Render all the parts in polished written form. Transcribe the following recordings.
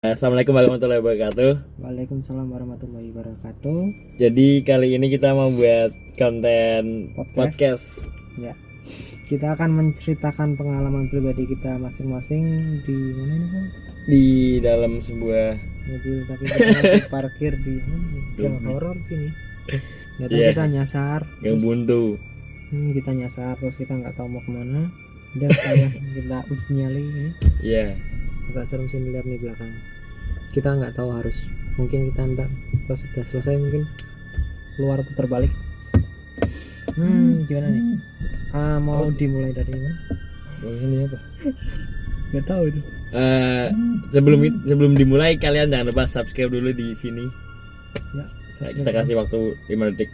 Assalamualaikum warahmatullahi wabarakatuh. Waalaikumsalam warahmatullahi wabarakatuh. Jadi kali ini kita mau buat konten podcast. Ya, kita akan menceritakan pengalaman pribadi kita masing-masing di mana ini kan? Di dalam sebuah Mobil, tapi kita masih parkir di yang horor sini. Ya, Yeah. kita nyasar. Gang buntu. Kita nyasar terus kita nggak tahu mau kemana. Dan kayak kita uji nyali ini. Iya. Agak serem sih dilihat nih belakang. Kita nggak tahu harus, mungkin kita ntar pas sudah selesai mungkin keluar putar balik. Gimana nih? Mau dimulai dari mana? Ini apa? Nggak tahu itu. Sebelum dimulai kalian jangan lupa subscribe dulu di sini. Ya, Nah, kita kasih waktu 5 detik.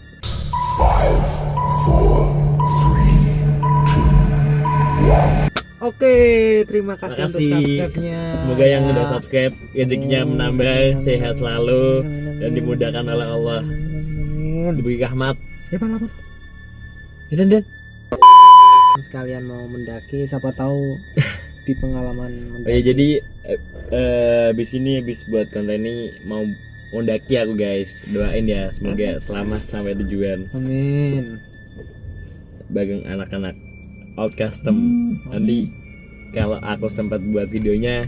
Oke, terima kasih untuk subscribe-nya. Semoga yang udah subscribe rezekinya menambah, sehat selalu dan dimudahkan oleh Allah. Diberi rahmat. Dan Sekalian mau mendaki, siapa tahu di pengalaman mendaki. oh ya, jadi habis buat konten ini mau mendaki aku guys. Doain ya semoga selamat sampai tujuan. Amin. Bagi anak-anak out custom. Nanti kalau aku sempat buat videonya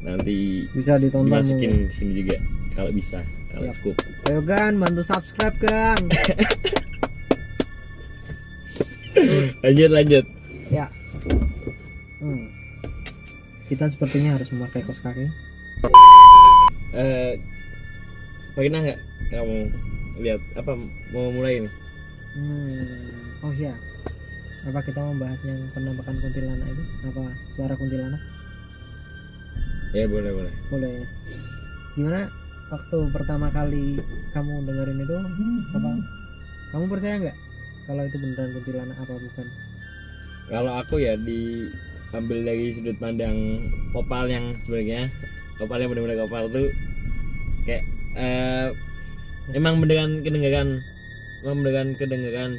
nanti Bisa ditonton. dimasukin sini juga kalau bisa, kalau Siap. cukup. Ayo Gan, bantu subscribe Gang. Lanjut. Ya. Kita sepertinya harus memakai kaos kaki. Pernah nggak kamu lihat apa mau mulai ini? Oh iya. Apa kita membahas yang penampakan kuntilanak itu? Apa suara kuntilanak? Ya boleh. Boleh. Gimana waktu pertama kali kamu dengerin itu? Apa kamu percaya nggak kalau itu beneran kuntilanak apa bukan? Kalau aku ya diambil dari sudut pandang opal yang sebenarnya opal yang benar-benar opal tuh kayak emang beneran kedengeran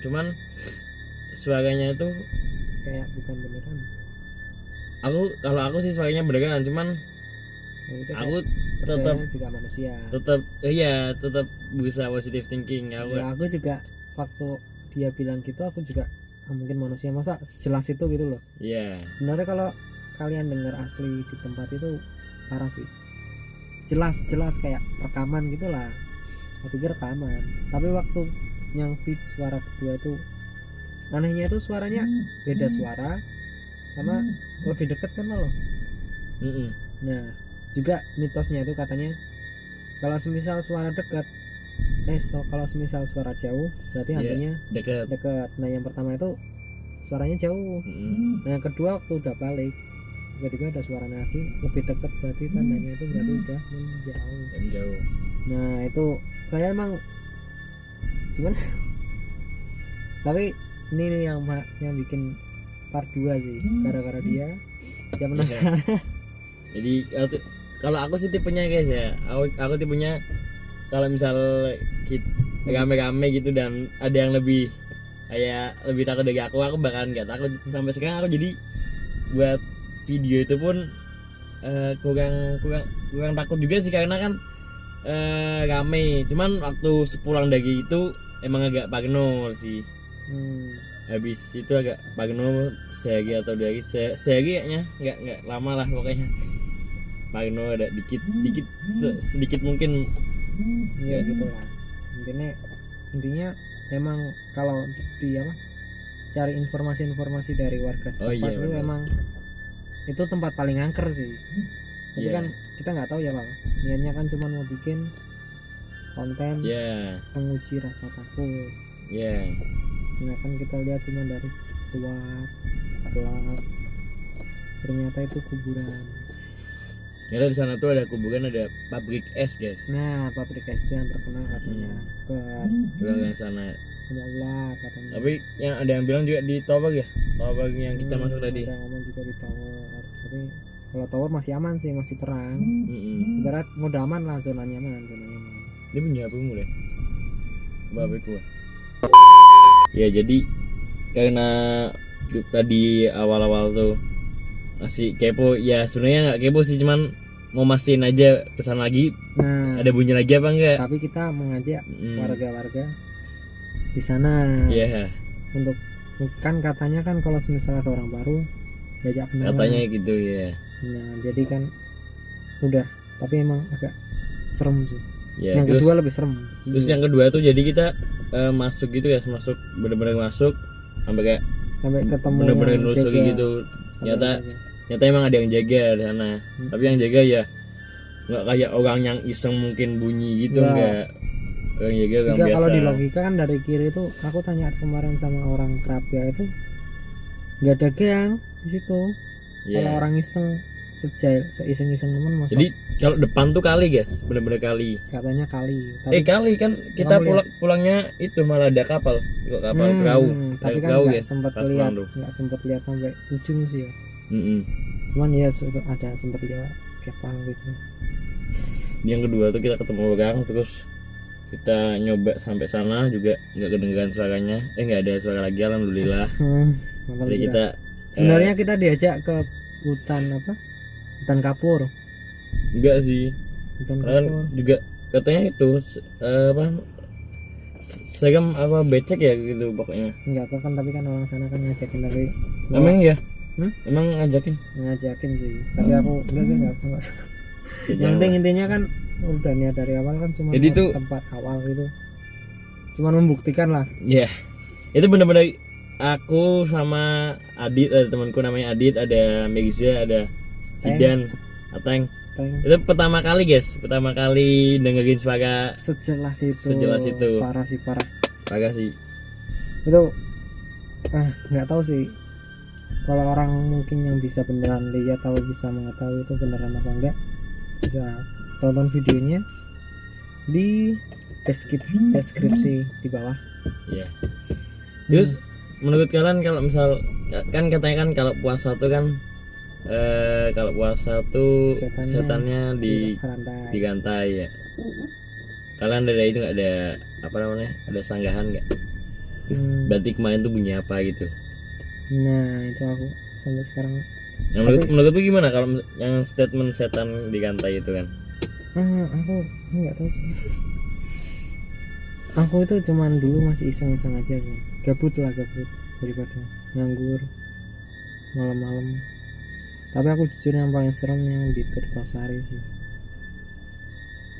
cuman suaranya itu Kayak bukan beneran. kalau aku sih suaranya beneran cuman Nah, itu aku kayak tetap percayanya juga manusia. tetap berusaha positive thinking Ya, aku juga waktu dia bilang gitu aku juga mungkin manusia, masa jelas itu gitu loh. iya Sebenarnya kalau kalian dengar asli di tempat itu parah sih, jelas kayak rekaman gitulah. Aku pikir rekaman, tapi waktu yang feed suara kedua itu anehnya itu suaranya beda suara sama lebih dekat kan loh. Nah juga mitosnya itu katanya kalau semisal suara dekat kalau semisal suara jauh berarti hantunya deket. Nah yang pertama itu suaranya jauh. Nah yang kedua waktu udah balik tiba-tiba ada suara lagi lebih dekat, berarti tandanya itu berarti udah jauh. Nah itu saya emang gimana tapi ini nih yang bikin part 2 sih gara-gara dia penasaran. Jadi kalau aku sih tipenya guys ya, aku tipenya kalau misal kita rame-rame gitu dan ada yang lebih takut dari aku bakalan nggak takut. Sampai sekarang aku jadi buat video itu pun kurang takut juga sih karena kan rame. Cuman waktu sepulang dari itu emang agak parno sih. Habis itu agak parno sehari atau 2 hari, sehari kayaknya nggak lama lah pokoknya. Parno ada sedikit mungkin. Ya gitulah intinya emang kalau di cari informasi dari warga setempat itu bener. emang itu tempat paling angker sih. Tapi kan kita nggak tahu ya Bang, niatnya kan cuma mau bikin konten menguji rasa takut. Nah kan kita lihat cuma dari luar gelap, ternyata itu kuburan. Ya di sana tuh ada kuburan, ada pabrik es guys. Nah pabrik es itu yang terkenal katanya ke yang sana punya ular katanya. Tapi yang ada yang bilang juga di tower ya, tower yang kita masuk tadi. Ada ngomong juga di tower, tapi kalau tower masih aman sih, masih terang. Ibarat mode aman lah, zona nyaman. Dia punya apa mulai? Bapak gua. Ya jadi karena tadi awal-awal tuh masih kepo ya, sebenarnya nggak kepo sih, cuman mau mastiin aja kesana lagi Nah, ada bunyi lagi apa enggak. tapi kita mengajak Mm, warga-warga di sana iya untuk, kan katanya kan kalau misalnya ada orang baru diajak kenalan. katanya gitu ya. Nah, jadi kan udah, tapi emang agak serem sih. Ya, Yang terus, kedua lebih serem. terus yang kedua tuh jadi kita masuk gitu ya, masuk bener-bener masuk sampai kayak Sampai ketemu bener-bener yang nelusuri jaga. gitu. Sampai Ternyata jaga. ternyata emang ada yang jaga di sana. Tapi yang jaga ya nggak kayak orang yang iseng mungkin bunyi gitu, Nggak. enggak. Orang jaga orang Enggak, biasa. kalau di logika kan dari kiri itu aku tanya kemarin sama orang Krapia itu nggak ada gang di situ. Iya. Kalau orang iseng seiseng-iseng temen masuk, Jadi kalau depan tuh kali guys, bener-bener kali. katanya kali. Tapi Kali kan kita Kamu pulangnya itu malah ada kapal, kok kapal perahu. tapi Ada kan perahu, nggak guys, sempat pas lihat, pulang tuh. nggak sempat lihat sampai ujung sih ya. Mm-mm. Cuman ya sudah ada sempat lihat kapal gitu. Yang kedua tuh kita ketemu orang, terus kita nyoba sampai sana juga nggak kedengeran suaranya, nggak ada suara lagi, alhamdulillah. Mantap Jadi juga. kita Sebenarnya kita diajak ke hutan apa? Hutan kapur. enggak sih, Hutan kan kapur. juga katanya itu apa serem apa becek ya gitu pokoknya. Enggak tahu kan, tapi kan orang sana kan ngajakin, tapi Emang ya? Hmm? Emang ngajakin? ngajakin sih. Tapi aku enggak usah, enggak usah. Ya, Yang jangan. penting intinya kan udah niat dari awal kan, cuma Jadi mau tuh- tempat awal gitu. Cuman membuktikan lah. Ya, itu bener-bener aku sama Adit, ada temanku namanya Adit, ada Megza, ada Zidan, Ateng. Teng. Itu pertama kali guys, pertama kali dengerin suara Sejelas itu. Sejelas itu. Parah sih, parah. sih. Itu nggak tahu sih. Kalau orang mungkin yang bisa beneran lihat atau bisa mengetahui itu beneran apa enggak, bisa tonton videonya di deskripsi di bawah. Iya. Terus menurut kalian kalau misal kan katanya kan kalau puasa tuh kan kalau puasa tuh setannya rantai. digantai ya. Kalian ada itu nggak, ada apa namanya, ada sanggahan nggak? Terus berarti kemarin tuh bunyi apa gitu? Nah itu aku sampai sekarang Menurutku gimana kalau yang statement setan digantai itu kan? aku nggak tahu sih. Aku itu cuman dulu masih iseng-iseng aja sih, gabut daripada nganggur malam-malam. Tapi aku jujur yang paling serem yang di Tirtosari sih.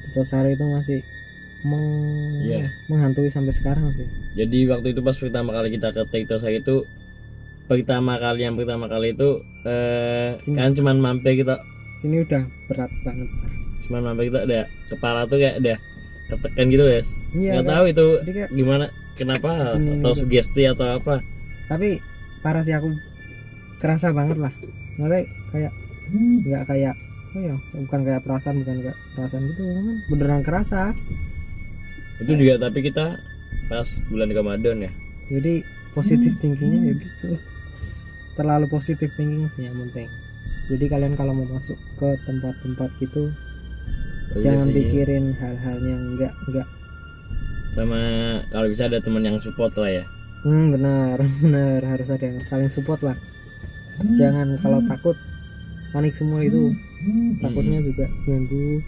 Tirtosari itu masih Iya. menghantui sampai sekarang sih. Jadi waktu itu pas pertama kali kita ke Tirtosari itu pertama kali itu Sini. kan cuman mampir kita, Sini udah berat banget. ada kepala tuh kayak ada ketekan gitu guys. Iya. Nggak kan? tahu itu Jadi kayak, gimana, kenapa, Gini, atau gitu. sugesti atau apa. tapi parah sih, aku kerasa banget lah. Nggak kayak nggak kayak bukan kayak perasaan gitu, kan beneran kerasa. Itu juga tapi kita pas bulan Ramadan ya. Jadi positif thinkingnya ya gitu, terlalu positif thinking sih yang penting. Jadi kalian kalau mau masuk ke tempat-tempat gitu jangan Iya sih. pikirin hal-hal yang enggak. Sama kalau bisa ada teman yang support lah ya. Benar harus ada yang saling support lah. Jangan kalau takut panik semua itu, takutnya juga ganggu.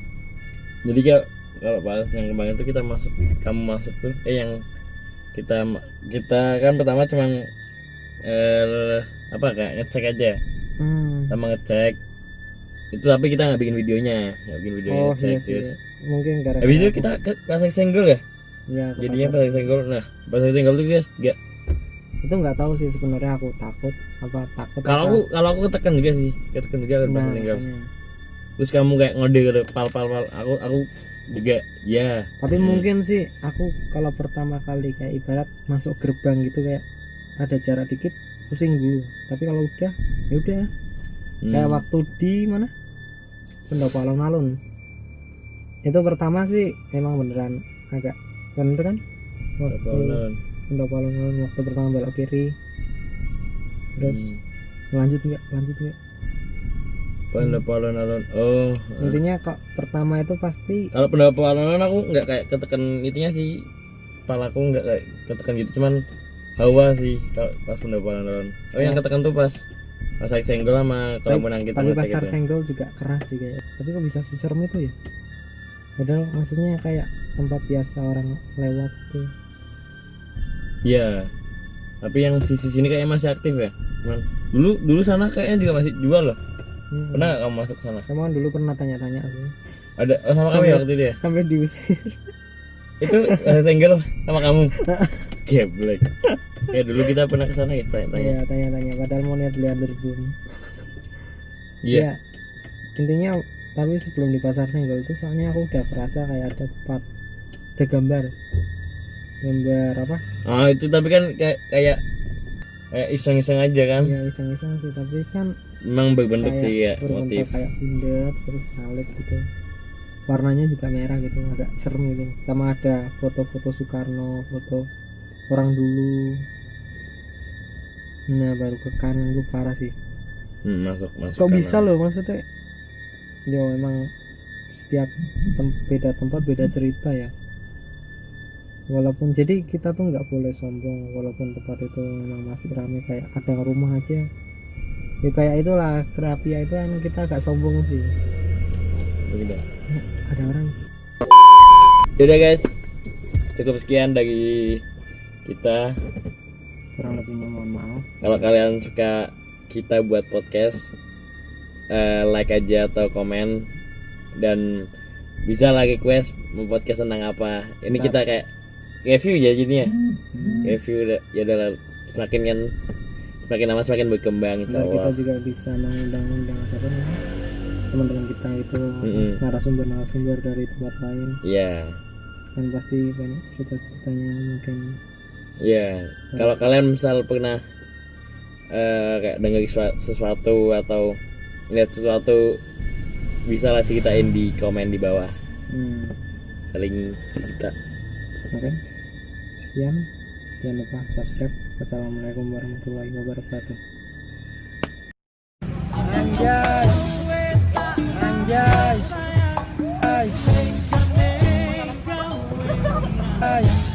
Jadi kalau pas yang kemarin tuh kita masuk, kamu masuk tuh yang kita kan pertama cuman apa kayak ngecek aja, sama ngecek itu, tapi kita nggak bikin videonya, Oh ngecek iya sih, terus mungkin gara-gara habis itu aku- kita pasang senggol ya, ya, aku jadinya pasang- pasang senggol. Nah pasang senggol tuh guys nggak, itu nggak tahu sih sebenarnya aku takut kalau aku ketekan juga sih, ketekan juga kan pasang senggol. makanya. Terus kamu kayak ngode ke pal aku juga ya. Tapi mungkin sih aku kalau pertama kali kayak ibarat masuk gerbang gitu, kayak ada jarak dikit pusing dulu. Tapi kalau udah ya udah, kayak waktu di mana Pendopo Alun-Alun itu pertama sih emang beneran agak bener kan, waktu Pendopo Alun-Alun waktu pertama belok kiri terus lanjut nggak Pendopo Alun-Alun. Oh. intinya kok pertama itu pasti Kalau Pendopo Alun-Alun aku nggak kayak ketekan itunya sih. Kepalaku nggak kayak ketekan gitu, cuman hawa sih kalau pas Pendopo Alun-Alun. Oh, yang ketekan tuh pas Pasar Senggol sama Kelambu Nangkit tapi sama pasar Cek itu. Senggol juga keras sih kayak, tapi kok bisa seserem itu ya, padahal maksudnya kayak tempat biasa orang lewat tuh. Iya. Tapi yang sisi sini kayaknya masih aktif ya. Cuman dulu sana kayaknya juga masih jual loh. Pernah nggak kamu masuk sana? Sama kan dulu pernah tanya-tanya sih, Ada sama kamu ya waktu itu ya? sampai diusir. Itu Senggol sama kamu. Geblek. Ya dulu kita pernah ke sana guys, tanya-tanya. Iya, tanya-tanya padahal mau lihat beli underboom. Iya. Ya, intinya tapi sebelum di pasar Senggol itu soalnya aku udah kerasa kayak ada tempat, ada gambar apa Oh, itu tapi kan kayak iseng-iseng aja kan. ya, iseng-iseng sih, tapi kan Memang berbentuk kayak sih ya berbentuk motif. kayak bundar terus salib gitu, warnanya juga merah gitu, agak serem gitu. Sama ada foto-foto Soekarno, foto orang dulu. Nah baru ke kanan itu parah sih. Masuk Kok kanan. bisa loh, maksudnya yo emang setiap beda tempat beda cerita ya. Walaupun jadi kita tuh nggak boleh sombong, walaupun tempat itu memang masih ramai, kayak ada rumah aja ya kayak itulah Grafia itu kan, kita agak sombong sih. Begitu. Ada orang. Yaudah guys, cukup sekian dari kita. Kurang lebihnya mohon maaf. Kalau kalian suka kita buat podcast, like aja atau komen, dan bisa lagi request mau podcast tentang apa. Ini kita kayak review ya jadinya. Review ya udah semakin lama semakin berkembang insya Ntar kita Allah. juga bisa mengundang-undang siapa namanya, teman-teman kita itu, narasumber dari tempat lain, Iya. kan pasti banyak cerita-ceritanya mungkin. Iya. Kalau kalian misal pernah kayak dengar sesuatu atau lihat sesuatu, bisa lah ceritain di komen di bawah. Saling cerita. Oke, sekian, jangan lupa subscribe. Wassalamualaikum warahmatullahi wabarakatuh. Anjay, anjay, anjay.